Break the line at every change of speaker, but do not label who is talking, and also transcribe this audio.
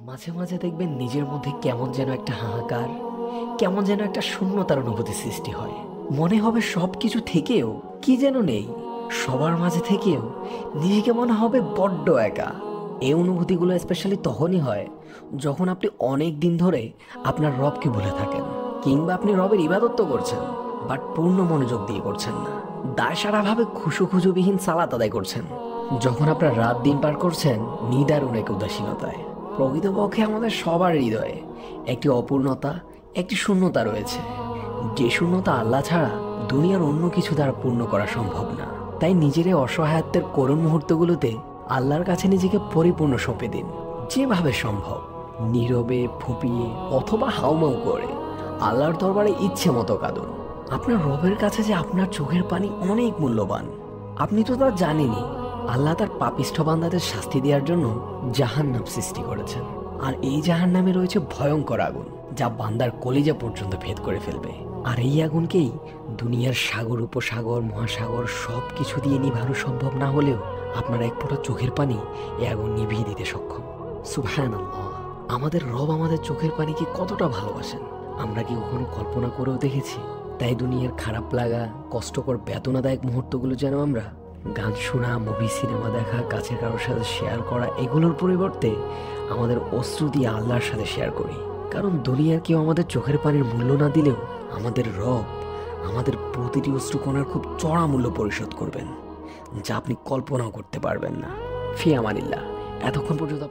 মাঝে মাঝে দেখবেন নিজের মধ্যে কেমন যেন একটা হাহাকার, কেমন যেন একটা শূন্যতার অনুভূতি সৃষ্টি হয়। মনে হবে সবকিছু থেকেও কি যেন নেই, সবার মাঝে থেকেও নিজেকে মনে হবে বড্ড একা। এই অনুভূতিগুলো স্পেশালি তখনই হয় যখন আপনি অনেক দিন ধরে আপনার রবকে ভুলে থাকেন, কিংবা আপনি রবের ইবাদত তো করছেন বাট পূর্ণ মনোযোগ দিয়ে করছেন না, দায়সারাভাবে খুশুখুজুবিহীন সালাত আদায় করছেন। যখন আপনার রাত দিন পার করছেন নিদারুণ এক উদাসীনতায়। প্রকৃতপক্ষে আমাদের সবার হৃদয়ে একটি অপূর্ণতা, একটি শূন্যতা রয়েছে, যে শূন্যতা আল্লাহ ছাড়া দুনিয়ার অন্য কিছু দ্বারা পূর্ণ করা সম্ভব না। তাই নিজের এই অসহায়ত্বের করুণ মুহূর্তগুলোতে আল্লাহর কাছে নিজেকে পরিপূর্ণ সঁপে দিন। যেভাবে সম্ভব নীরবে, ফুপিয়ে অথবা হাউমাউ করে আল্লাহর দরবারে ইচ্ছে মতো কাঁদুন। আপনার রবের কাছে যে আপনার চোখের পানি অনেক মূল্যবান, আপনি তো তা জানেনই। আল্লাহ তার পাপিষ্ঠ বান্দাদের শাস্তি দেওয়ার জন্য জাহান্নাম সৃষ্টি করেছেন, আর এই জাহান্নামে রয়েছে ভয়ঙ্কর আগুন যা বান্দার কলিজা পর্যন্ত ভেদ করে ফেলবে। আর এই আগুনকেই দুনিয়ার সাগর, উপসাগর, মহাসাগর সব কিছু দিয়ে নিভানো সম্ভব না হলেও আপনার এক ফোঁটা চোখের পানি এই আগুন নিভিয়ে দিতে সক্ষম। সুবহানাল্লাহ! আমাদের রব আমাদের চোখের পানিকে কতটা ভালোবাসেন আমরা কি কখনো কল্পনা করেও দেখেছি? তাই দুনিয়ার খারাপ লাগা, কষ্টকর, বেদনাদায়ক মুহূর্তগুলো যেন আমরা গান শোনা, মুভি, সিনেমা দেখা, কাছের কারোর সাথে শেয়ার করা, এগুলোর পরিবর্তে আমাদের অশ্রু দিয়ে আল্লাহর সাথে শেয়ার করি। কারণ দুনিয়ার কেউ আমাদের চোখের পানির মূল্য না দিলেও আমাদের রব আমাদের প্রতিটি অশ্রুকণার খুব চড়া মূল্য পরিশোধ করবেন, যা আপনি কল্পনাও করতে পারবেন না। ফি আমানিল্লাহ। এতক্ষণ পর্যন্ত